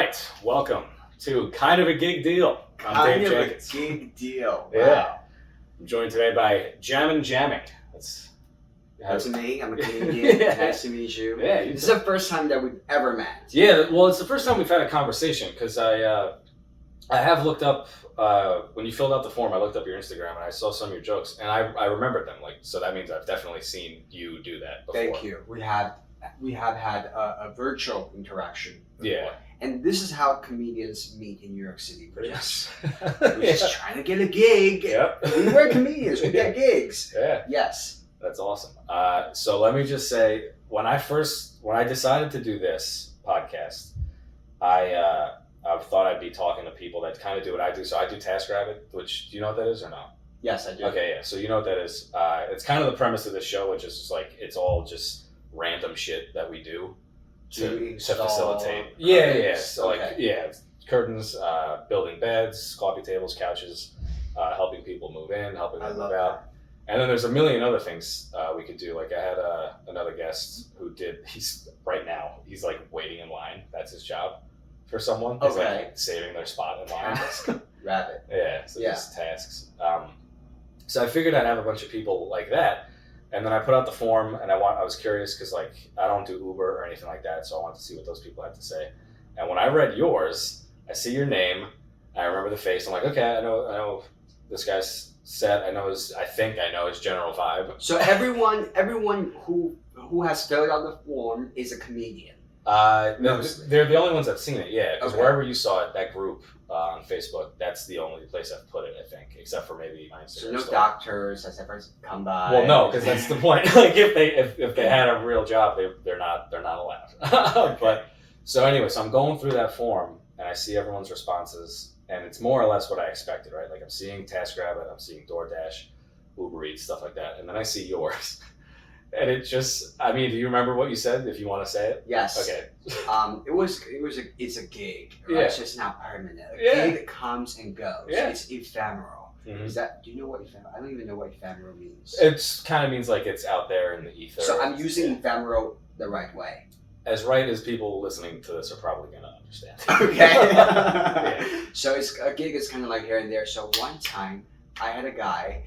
right, welcome to Kind of a Gig Deal. I'm Dave Jenkins. Kind of a gig deal. Wow. Yeah. I'm joined today by Jamin Jamming. That's me. I'm a Canadian. Yeah. Nice to meet you. Yeah, This is the first time that we've ever met. Yeah, well, it's the first time we've had a conversation because I have looked up when you filled out the form. I looked up your Instagram and I saw some of your jokes and I remembered them. So that means I've definitely seen you do that before. Thank you. We have had a virtual interaction before. Yeah. And this is how comedians meet in New York City. We're just Yeah. trying to get a gig. Yep. We were comedians. We get gigs. Yeah. Yes. That's awesome. So let me just say, when I decided to do this podcast, I thought I'd be talking to people that kind of do what I do. So I do TaskRabbit, which, do you know what that is or no? Yes, I do. Okay, yeah. So you know what that is. It's kind of the premise of this show, which is just like, it's all just random shit that we do to facilitate. Yeah. So curtains, building beds, coffee tables, couches, helping people move in, helping them move out. And then there's a million other things we could do. Like I had another guest who he's like waiting in line. That's his job for someone. He's like saving their spot in line. Rabbit. Yeah, so just tasks. So I figured I'd have a bunch of people like that. And then I put out the form and I was curious because like I don't do Uber or anything like that. So I wanted to see what those people had to say. And when I read yours, I see your name. I remember the face. I'm like, okay, I know this guy's set. I think I know his general vibe. So everyone who has filled out the form is a comedian. They're the only ones that've seen it, yeah. Because wherever you saw it, that group on Facebook, that's the only place I've put it, I think, except for maybe my Instagram. So no doctors has ever come by. Well, no, because that's the point. Like if they had a real job, they're not allowed. But so anyway, so I'm going through that form and I see everyone's responses. And it's more or less what I expected, right? Like I'm seeing TaskRabbit, I'm seeing DoorDash, Uber Eats, stuff like that. And then I see yours. And it just, do you remember what you said, if you want to say it? Yes. Okay. It's a gig, right? Yeah. It's just not permanent. A gig comes and goes. Yeah. It's ephemeral. Mm-hmm. Do you know what ephemeral? I don't even know what ephemeral means. It kind of means like it's out there in the ether. So I'm using ephemeral the right way. As right as people listening to this are probably going to understand. Okay. Yeah. So a gig is kind of like here and there. So one time I had a guy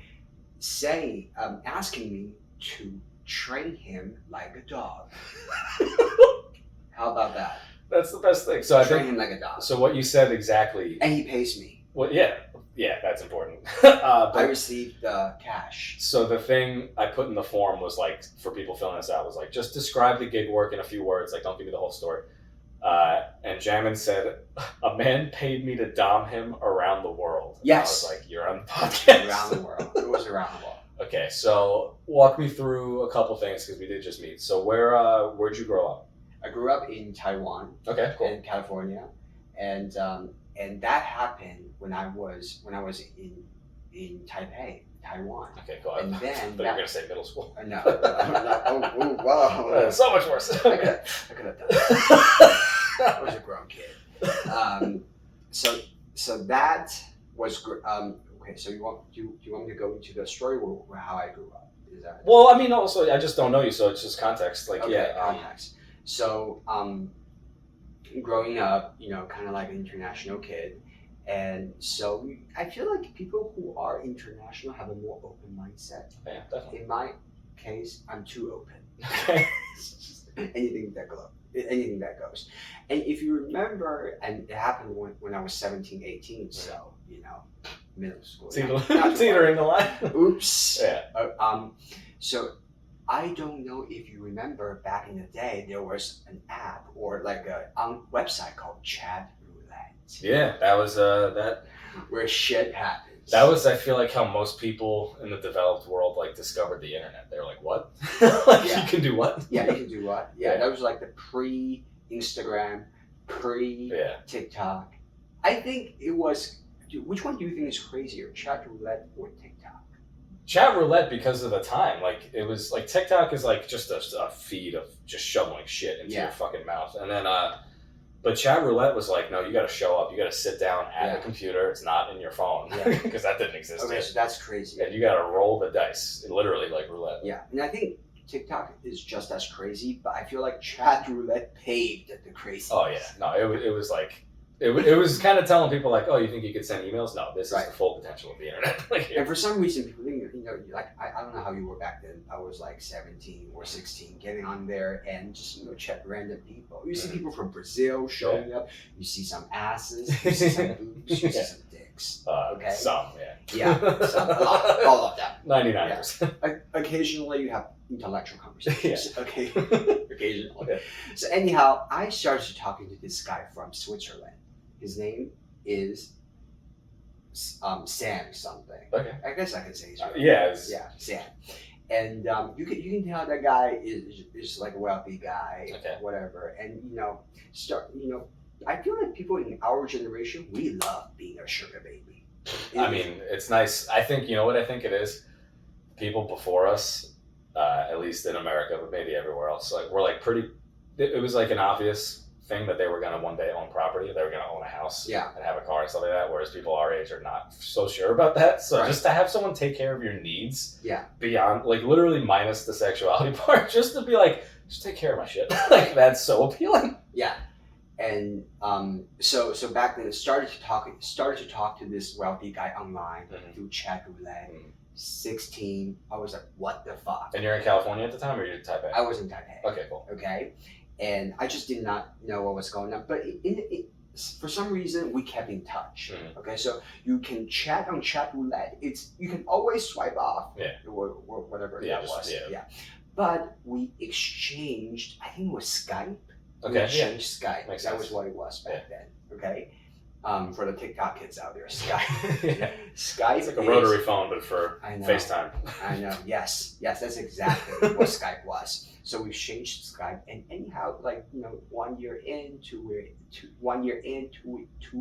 asking me to train him like a dog. How about that? That's the best thing. So train him like a dog. So what you said exactly. And he pays me. Well, yeah, that's important. I received cash. So the thing I put in the form was like, for people filling this out, was like, just describe the gig work in a few words. Like, don't give me the whole story. And Jamin said, a man paid me to dom him around the world. Yes. And I was like, you're on the podcast. Around the world. It was around the world. Okay, so walk me through a couple things because we did just meet. So where'd you grow up? I grew up in Taiwan. Okay, cool. In California, and that happened when I was in Taipei, Taiwan. Okay, cool. And then I thought you were gonna say middle school. No. Whoa. So much worse. I could have done that. I was a grown kid. So that was okay. So you want me to go into the story or how I grew up? Is that? Well, also I just don't know you, so it's just context. Like, okay, context. So growing up, kind of like an international kid, and so I feel like people who are international have a more open mindset. Yeah, definitely. In my case, I'm too open. Okay. anything that goes. And if you remember, and it happened when I was 17, 18, so middle school. Teetering the line. Oops. Yeah. So I don't know if you remember back in the day, there was an app or like a website called Chat Roulette. Yeah, that was that. Where shit happens. That was, I feel like, how most people in the developed world like discovered the internet. They were like, "What? You can do what? Yeah, you can do what? Yeah, that was like the pre-Instagram, pre-TikTok. I think it was. Which one do you think is crazier, Chat Roulette or TikTok? Chat Roulette, because of the time. Like, it was like TikTok is like just a feed of just shoveling shit into your fucking mouth, and then but Chat Roulette was like, no, you got to show up. You got to sit down at the computer. It's not in your phone because that didn't exist. Okay, yet. So that's crazy. And you got to roll the dice, literally like roulette. Yeah, and I think TikTok is just as crazy, but I feel like Chat Roulette paved the crazy. Oh yeah, no, it was like It was kind of telling people like, oh, you think you could send emails? No, this is the full potential of the internet. Like, and for some reason, people think, like I don't know how you were back then. I was like 17 or 16, getting on there and just check random people. You see people from Brazil showing up. You see some asses. You see some boobs. You see some dicks. Okay. Some, yeah, some, a lot, all of them. 99%. Yeah. Occasionally, you have intellectual conversations. Yeah. Okay. Occasionally. Okay. So anyhow, I started talking to this guy from Switzerland. His name is Sam something. Okay. I guess I can say his name. Yeah, Sam. And you can tell that guy is like a wealthy guy, whatever. And I feel like people in our generation, we love being a sugar baby. I mean, it's nice. I think what I think it is. People before us, at least in America, but maybe everywhere else, like we're like pretty. It was like an obvious thing that they were going to one day own property. They were going to own a house and have a car and stuff like that. Whereas people our age are not so sure about that. So just to have someone take care of your needs, beyond like literally minus the sexuality part, just to be like, just take care of my shit. Like that's so appealing. Yeah. And so back then, started to talk to this wealthy guy online through chat roulette. 16, I was like, what the fuck? And you're in California at the time, or you're in Taipei? I was in Taipei. Okay, cool. Okay, and I just did not know what was going on. But for some reason, we kept in touch. Okay, so you can chat on chat roulette. You can always swipe off. Or whatever that was. Yeah. But we exchanged. I think it was Skype. Okay. We exchanged Skype. Makes that sense. was what it was back then. Okay. For the TikTok kids out there, Skype. Skype. It's like a rotary phone, but for FaceTime. I know. Yes, that's exactly what Skype was. So we changed Skype, and anyhow, 1 year in, 2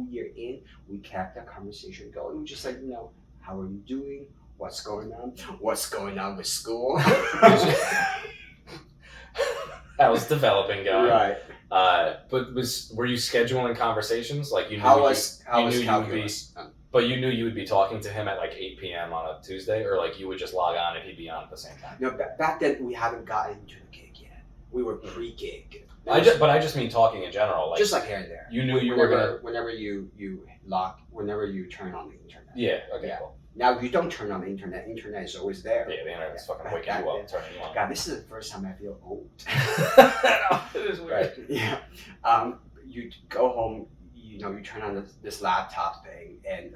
year in, we kept that conversation going. We were just like, how are you doing? What's going on? What's going on with school? How's developing going? Right. But were you scheduling conversations? Like you knew but you knew you would be talking to him at like 8 p.m. on a Tuesday, or like you would just log on and he'd be on at the same time? No, back then we haven't gotten into the gig yet. We were pre-gig. I just mean talking in general, like just like here and there. You knew you were gonna whenever you turn on the internet. Yeah. Okay. Cool. Now, if you don't turn on the internet is always there. Yeah, the internet is fucking waking you up, turning you on. God, this is the first time I feel old. It is weird. Right. Yeah. You go home, you turn on this laptop thing, and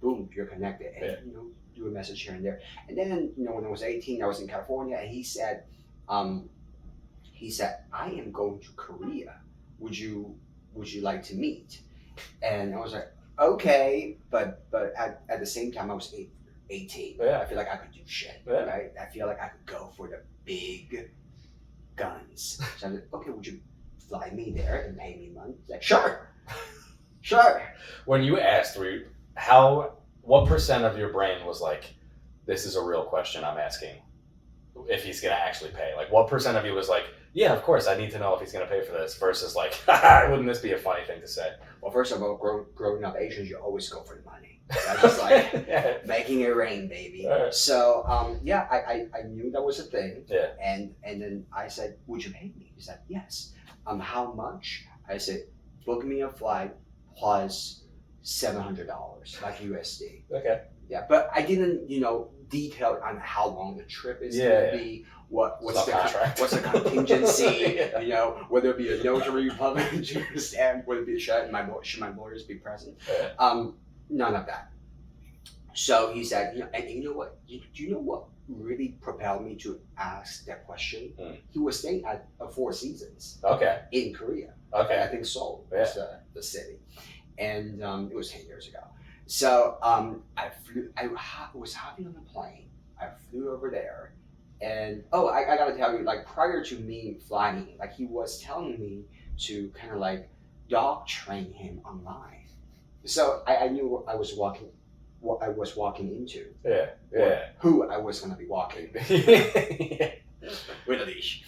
boom, you're connected, and do a message here and there. And then, when I was 18, I was in California, and he said, I am going to Korea. Would you like to meet? And I was like, okay, but at the same time, I was 18. Yeah. I feel like I could do shit, right? I feel like I could go for the big guns. So I was like, okay, would you fly me there and pay me money? He's like, sure. When you asked, what percent of your brain was like, this is a real question I'm asking, if he's gonna actually pay? Like, what percent of you was like, yeah, of course, I need to know if he's going to pay for this, versus like, wouldn't this be a funny thing to say? Well, first of all, growing up Asians, you always go for the money. That's just like making it rain, baby. Right. So, I knew that was a thing. Yeah. And then I said, would you pay me? He said, yes. How much? I said, book me a flight plus $700, like USD. Okay. Yeah, but I didn't, detail on how long the trip is going to be. What's the contingency? Whether it be a notary public stamp, whether it be should my lawyers be present? None of that. So he said, and you know what? Do you know what really propelled me to ask that question? He was staying at Four Seasons. Okay. In Korea. Okay. I think Seoul was the city, and it was 10 years ago. So I was hopping on a plane. I flew over there. And I gotta tell you, like prior to me flying, like he was telling me to kind of like dog train him online. So I knew what I was walking into. Yeah. Who I was gonna be walking with a leash.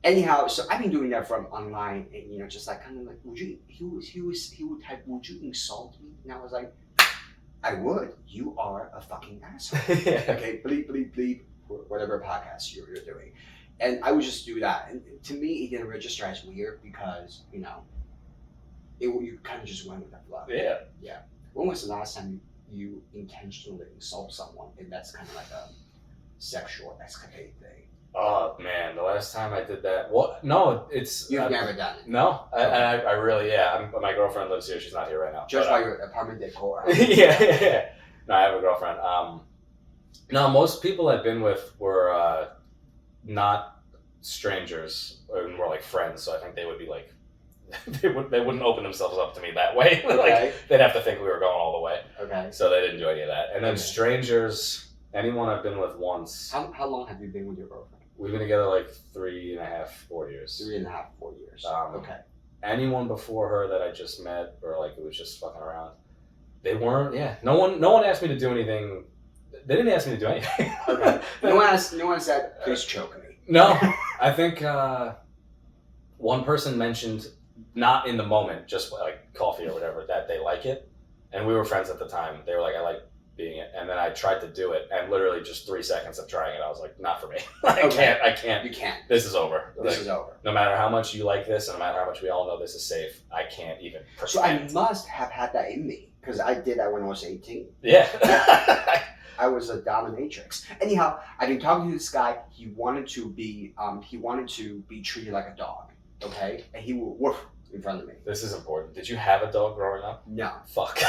Anyhow, so I've been doing that from online, and just like kind of like, he would type, would you insult me? And I was like, I would. You are a fucking asshole. Okay, bleep bleep bleep. Whatever podcast you're doing, and I would just do that, and to me it didn't register as weird because you kind of just went with the flow. Yeah. When was the last time you intentionally insult someone, and that's kind of like a sexual escapade thing? Oh man, the last time I did that. Well, no, it's You've never done it. No, I really my girlfriend lives here. She's not here right now. Just by your apartment decor. yeah. No, I have a girlfriend. No, most people I've been with were not strangers, or more like friends. So I think they would be like, they wouldn't open themselves up to me that way. Like they'd have to think we were going all the way. Okay. So they didn't do any of that. And then strangers, anyone I've been with once. How long have you been with your girlfriend? We've been together like 3.5, 4 years. 3.5, 4 years. Okay. Anyone before her that I just met, or like it was just fucking around, they weren't. Yeah. No one asked me to do anything. They didn't ask me to do anything. Okay. No one said, please choke me. No. I think one person mentioned, not in the moment, just like coffee or whatever, that they like it, and we were friends at the time. They were like, I like being it, and then I tried to do it, and literally just 3 seconds of trying it, I was like, not for me. I can't. You can't. This is over. This is over. No matter how much you like this, and no matter how much we all know this is safe, I can't even pretend. So I must have had that in me, because I did that when I was 18. Yeah. I was a dominatrix. Anyhow, I've been talking to this guy. He wanted to be treated like a dog. Okay, and he would woof in front of me. This is important. Did you have a dog growing up? No. Fuck.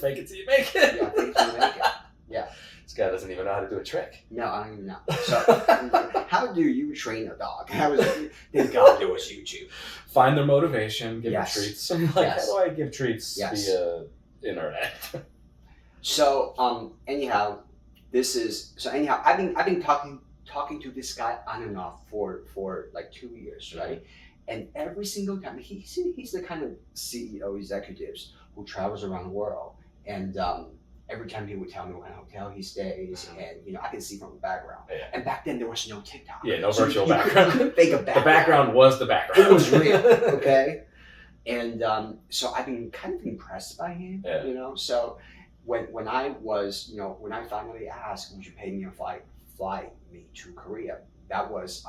Fake it till you make it. Yeah, fake it till you make it. Yeah. This guy doesn't even know how to do a trick. No, I don't even know. So, how do you train a dog? I was like, thank God there was YouTube. Find their motivation, give them treats. Like, how do I give treats via internet? So, anyhow, I've been talking to this guy on and off for like 2 years, right? And every single time, he's the kind of CEO executives who travels around the world, and every time he would tell me what hotel he stays, and I can see from the background. Yeah. And back then there was no TikTok. Yeah, no virtual background. Couldn't fake a background. The background was the background. It was real. Okay. And so I've been kind of impressed by him. Yeah. So when I finally asked, would you pay me a fly me to Korea? That was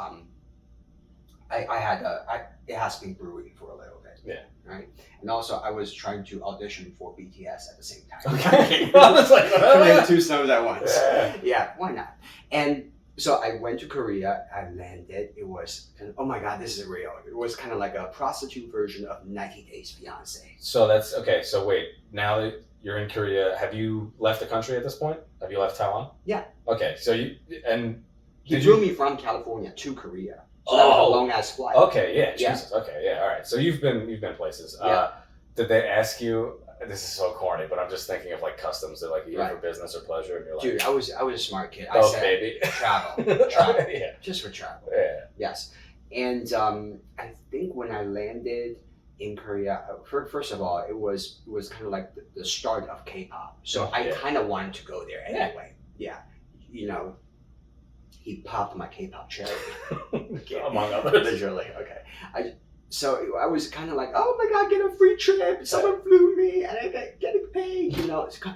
it has been brewing for a little bit. Yeah. Right. And also I was trying to audition for BTS at the same time. Okay. I was like, two stones at once. Yeah. Yeah. Why not? And so I went to Korea. I landed. It was oh my God, this is real. It was kind of like a prostitute version of 90 Days Fiance. So that's okay. So wait, now that you're in Korea, have you left the country at this point? Have you left Taiwan? Yeah. Okay. So he flew me from California to Korea. So that was a long ass flight. Okay, yeah, Jesus. Yeah. Okay, yeah, all right. So you've been places. Yeah. Did they ask you? This is so corny, but I'm just thinking of like customs. They're like, for business or pleasure, and you're like, dude, I was a smart kid. I said, baby, travel, yeah, just for travel. Yeah. Yes, and I think when I landed in Korea, first of all, it was kind of like the start of K-pop. So I kind of wanted to go there anyway. Yeah, he popped my K-pop cherry. Among others. Literally, okay. So I was kind of like, oh my God, get a free trip. Someone flew me and I getting paid.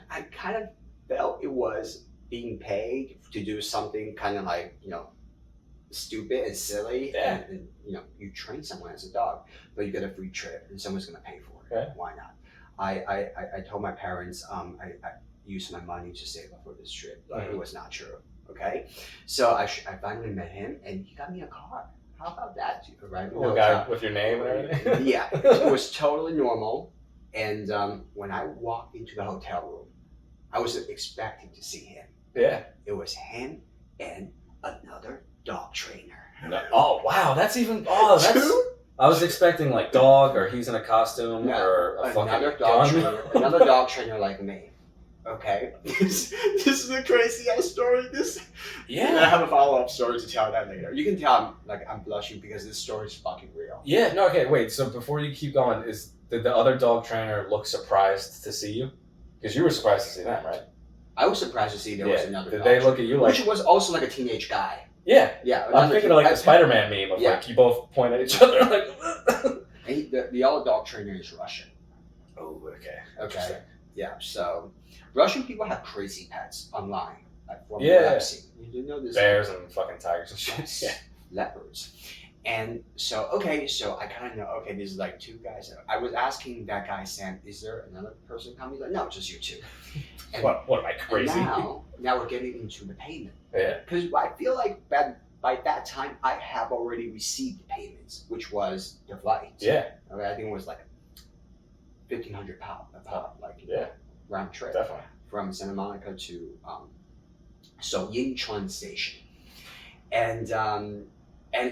I kind of felt it was being paid to do something kind of like, stupid and silly. Yeah. And you train someone as a dog, but you get a free trip and someone's going to pay for it. Okay. Why not? I told my parents I used my money to save up for this trip, but it was not true. Okay, so I finally met him, and he got me a car. How about that, right? Little guy with your name and everything? Yeah, it was totally normal. And when I walked into the hotel room, I was expecting to see him. Yeah. It was him and another dog trainer. No. Oh, wow, that's even... Oh, that's... I was expecting like dog, or he's in a costume, or a another fucking dog gun. trainer. Another dog trainer like me. Okay, this is a crazy ass story. I have a follow up story to tell that later. You can tell I'm blushing because this story is fucking real. Yeah. No. Okay. Wait. So before you keep going, did the other dog trainer look surprised to see you? Because you were surprised to see them, right? I was surprised to see there was another. Did dog they trainer, look at you like? Which was also like a teenage guy. Yeah. Yeah. I'm thinking of like the Spider-Man meme of like you both point at each other like. And the other dog trainer is Russian. Oh. Okay. Okay. Yeah. So. Russian people have crazy pets online. Like from I've seen. You know this? Bears and fucking tigers and shit. Yes. Yeah. Leopards. And so, okay, so I kind of know, okay, this is like two guys. I was asking that guy, Sam, is there another person coming? He's like, no, just you two. And, what am I, crazy? Now we're getting into the payment. Yeah. Because I feel like by that time, I have already received the payments, which was the flight. Yeah. Okay, I think it was like 1,500 pound, like round trip. Definitely. From Santa Monica to so Yinchuan Station. And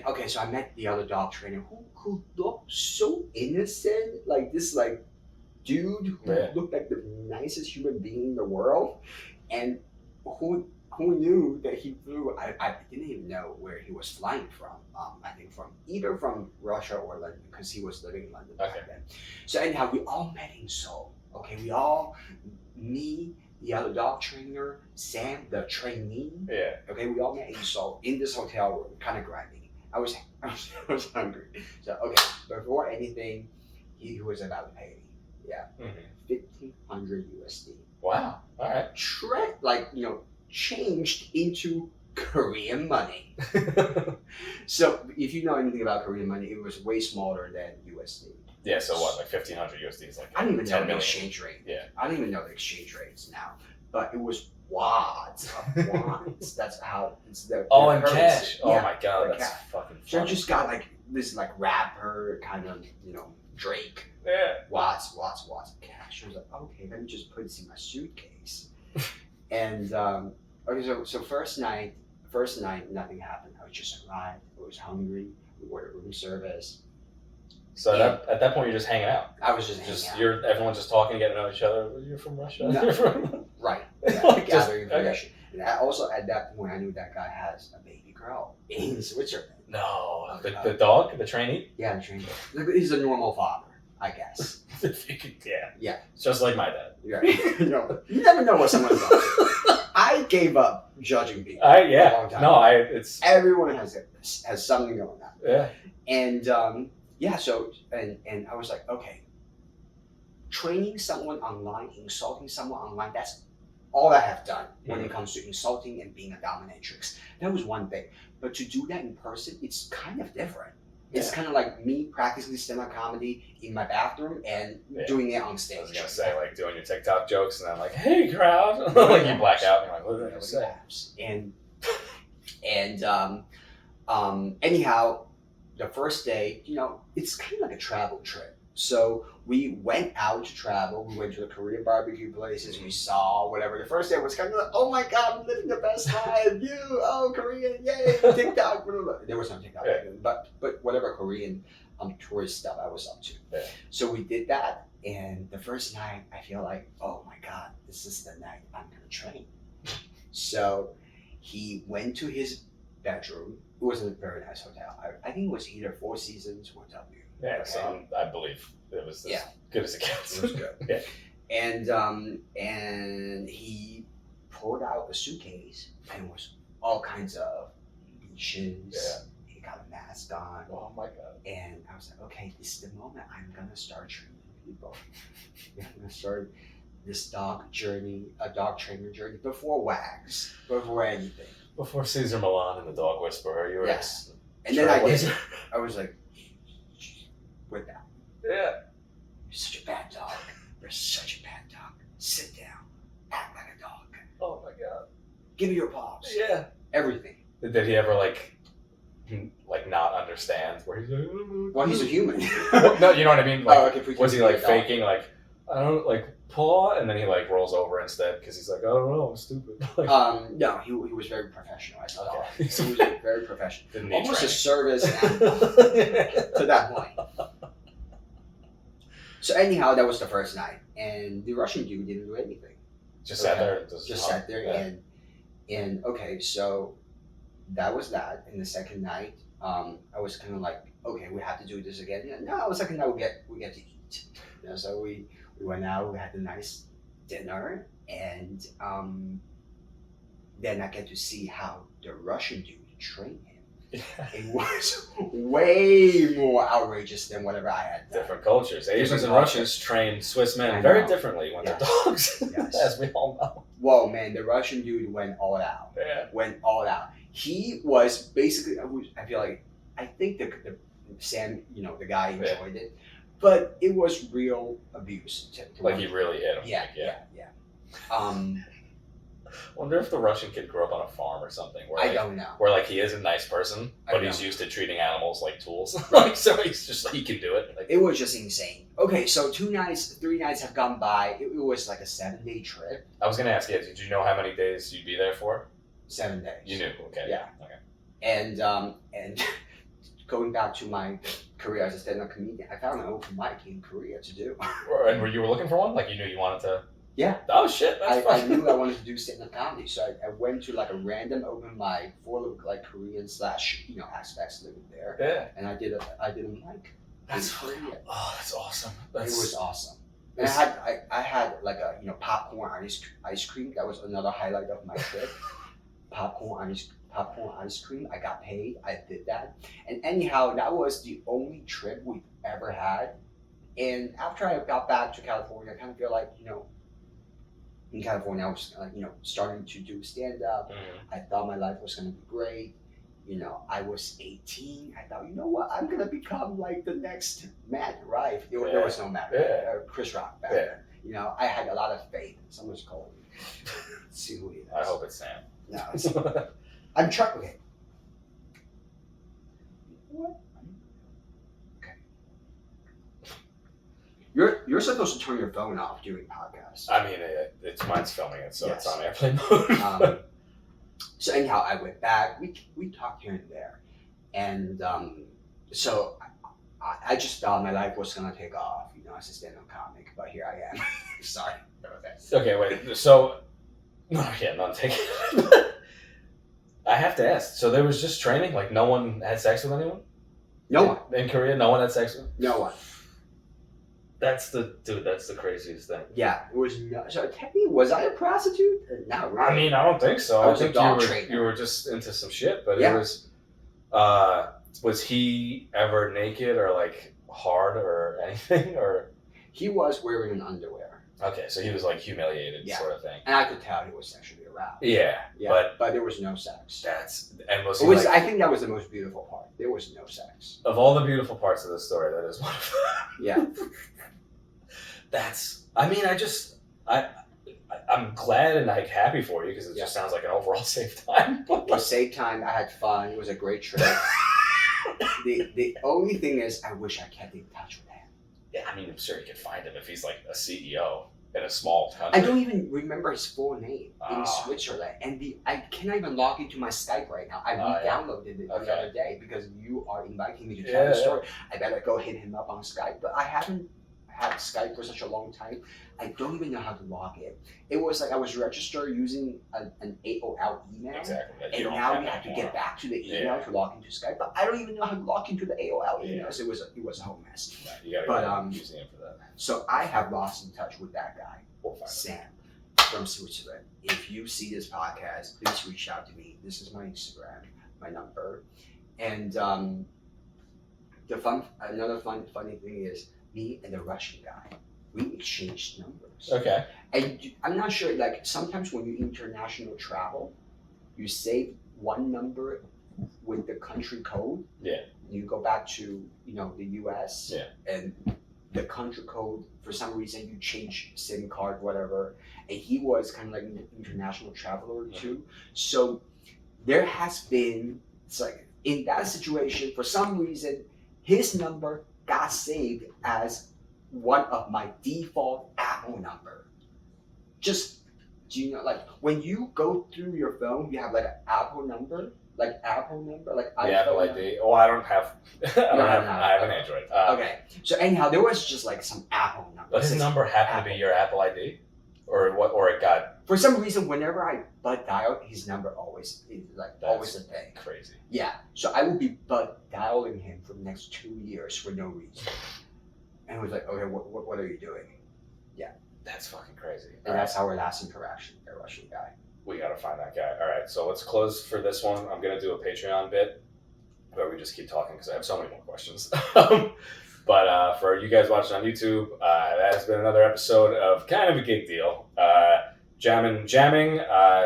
okay, so I met the other dog trainer who looked so innocent, like this like dude who looked like the nicest human being in the world, and who knew that he flew. I didn't even know where he was flying from. I think either from Russia or London, because he was living in London back then. So anyhow, we all met in Seoul. Okay, me, the other dog trainer, Sam, the trainee. Yeah. Okay, we all met in Seoul in this hotel room, kind of grinding. I was hungry. So okay, before anything, he was about to pay me. Yeah, 1,500 USD. Wow. All right. Changed into Korean money. So if you know anything about Korean money, it was way smaller than USD. Yeah. So what? Like 1,500 USD is like. I don't even know the million. exchange rate. Yeah. I don't even know the exchange rates now, but it was wads of wads. That's how it's the. In currency. cash. Oh Yeah, my god, like that's cash. fucking. So I Funny. just got like this like rapper kind of Drake. Yeah. Lots of cash. I was like, okay, let me just put this in my suitcase. And okay, so first night, nothing happened. I was just arrived. I was hungry. We ordered room service. So at that point, you're just hanging out. I was just hanging out. Everyone's just talking, getting to know each other. You're from Russia. No. You're from... Right. Yeah, gathering information. And also at that point, I knew that guy has a baby girl in Switzerland. No, the dog, the trainee. Yeah, the trainee. He's a normal father, I guess. Yeah. It's just like my dad. Right. You never know what someone's up to. I gave up judging people. For a long time. No, it's everyone has something going on. Yeah. And so and I was like, okay, training someone online, insulting someone online, that's all I have done when it comes to insulting and being a dominatrix. That was one thing. But to do that in person, it's kind of different. It's kind of like me practicing stand-up comedy in my bathroom and doing it on stage. I was going to say, like, doing your TikTok jokes and then like, hey, crowd. Like, you black out and you're like, what did I say? And anyhow, the first day, it's kind of like a travel trip. So we went out to travel. We went to the Korean barbecue places. We saw whatever. The first day was kind of like, oh my God, I'm living the best life. Korean, yay, TikTok. There was no TikTok, but whatever Korean tourist stuff I was up to. Yeah. So we did that. And the first night, I feel like, oh my God, this is the night I'm going to train. So he went to his bedroom. It was a very nice hotel. I think it was either Four Seasons or W. Yeah, so I believe it was as good as it gets. It was good. And he pulled out a suitcase and was all kinds of leashes. Yeah. He got a mask on. Oh my God. And I was like, okay, this is the moment I'm gonna start training people. I'm gonna start this dog trainer journey before WAGs, before anything. Before Caesar Milan and the Dog Whisperer, you were And then I was like, with that. Yeah. You're such a bad dog. You're such a bad dog. Sit down. Act like a dog. Oh my God. Give me your paws. Yeah. Everything. Did he ever like not understand where he's like, well, he's a human. No, you know what I mean? Like, okay, was he like faking like, I don't like paw, and then he like rolls over instead because he's like, I don't know, I'm stupid. Like, no, he was very professional. I thought. Okay. He was very professional. Didn't need almost training. a service animal to that point. So anyhow, that was the first night, and the Russian dude didn't do anything. Just sat there. Just sat there, and okay, so that was that. And the second night, I was kind of like, okay, we have to do this again. No, the second night we get to eat. So we went out, we had a nice dinner, and then I get to see how the Russian dude trained him. It was way more outrageous than whatever I had done. Different cultures. Asians and Russians train Swiss men very differently when they're dogs, as we all know. Whoa, man, the Russian dude went all out. Yeah. Went all out. He was basically, I feel like I think the Sam, the guy enjoyed it, but it was real abuse. Like he really hit him. Yeah. I wonder if the Russian kid grew up on a farm or something. Where, I don't know. Where he is a nice person, but he's used to treating animals like tools. So he's just he can do it. It was just insane. Okay, so 3 nights have gone by. It was like a 7-day trip. I was gonna ask you, did you know how many days you'd be there for? 7 days. You knew, okay. Yeah. Okay. And going back to my career as a stand-up comedian, I found an open mic in Korea to do. And you were looking for one? Like you knew you wanted to? Yeah. Oh shit! That's I knew I wanted to do stand-up comedy, so I went to like a random open mic for like Korean / expats living there. Yeah. And I did a mic. That's that's awesome. It was awesome. And I had like a popcorn ice cream. That was another highlight of my trip. popcorn ice cream. I got paid. I did that. And anyhow, that was the only trip we've ever had. And after I got back to California, I kind of feel like in California, I was starting to do stand up. I thought my life was gonna be great. I was 18. I thought, you know what? I'm gonna become like the next Matt Rife. There was no Matt Rife. Chris Rock back then. I had a lot of faith. Someone's calling me. Let's see who he is. I hope it's Sam. No, I'm trying. Okay. What? Okay. You're supposed to turn your phone off during podcasts. I mean, it's mine's filming it, so it's on airplane mode. So anyhow, I went back. We talked here and there, and so I just thought my life was gonna take off, as a stand-up comic. But here I am. Sorry. Okay, wait. So, not taking. I have to ask. So there was just training. Like no one had sex with anyone. No one in Korea. No one had sex with. No one. That's the craziest thing. Yeah, it was. So technically, was I a prostitute? Not really. I mean, I don't think so. I think you were just into some shit. But it was. Was he ever naked or like hard or anything or? He was wearing an underwear. Okay, so he was like humiliated, sort of thing. And I could tell he was sexually aroused. Yeah. But there was no sex. I think that was the most beautiful part. There was no sex. Of all the beautiful parts of the story, that is one of them. Yeah. I'm glad and happy for you because it just sounds like an overall safe time. It was safe time. I had fun. It was a great trip. The only thing is, I wish I kept in touch with him. Yeah, I mean, I'm sure you could find him if he's like a CEO in a small country. I don't even remember his full name in Switzerland, and I cannot even log into my Skype right now. I re-downloaded it the other day because you are inviting me to tell the story. I better go hit him up on Skype, but I haven't had Skype for such a long time. I don't even know how to log in. It was like I was registered using an AOL email, and now we have to get back to the email to log into Skype. But I don't even know how to log into the AOL emails. It was a whole mess. You gotta go using it for that. So I have lost in touch with that guy, Sam, from Switzerland. If you see this podcast, please reach out to me. This is my Instagram, my number, and another funny thing is me and the Russian guy. We exchanged numbers. Okay. And I'm not sure, like sometimes when you international travel, you save one number with the country code. Yeah. You go back to, the US. Yeah. And the country code, for some reason, you change SIM card, whatever. And he was kind of like an international traveler too. So there has been, it's like in that situation, for some reason, his number got saved as one of my default Apple number. Just, do you know, like when you go through your phone, you have like an Apple number, like Apple ID. Oh, I don't have. I have an Android. Okay, so anyhow, there was just like some Apple number. But his number happened to be your Apple ID, or what? Or it got. For some reason, whenever I butt dial, his number always is always a thing. Crazy. Yeah, so I would be butt dialing him for the next 2 years for no reason. And he was like, okay, what are you doing? Yeah. That's fucking crazy. And that's our last interaction, the Russian guy. We gotta find that guy. All right, so let's close for this one. I'm gonna do a Patreon bit where we just keep talking because I have so many more questions. But for you guys watching on YouTube, that has been another episode of Kind of a Gig Deal. Jamin Jamming.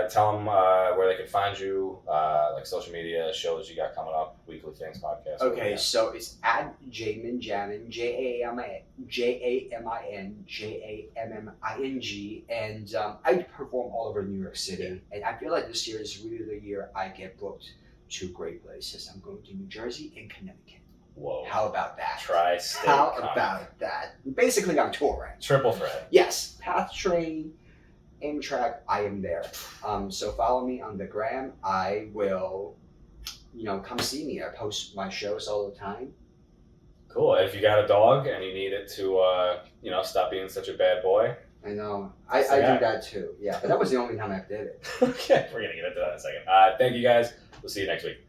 Tell them where they can find you, like social media, shows you got coming up, weekly things, podcasts. Okay, so it's at Jamin Jamming, JaminJamming, and I perform all over New York City, and I feel like this year is really the year I get booked to great places. I'm going to New Jersey and Connecticut. Whoa. How about that? Tri-state. How about that? Basically, I'm touring. Triple threat. Yes, Path Train, Amtrak, I am there. So follow me on the gram. I will, come see me. I post my shows all the time. Cool. If you got a dog and you need it to, stop being such a bad boy. I know. I do that too. Yeah, but that was the only time I did it. Okay. We're going to get into that in a second. Thank you guys. We'll see you next week.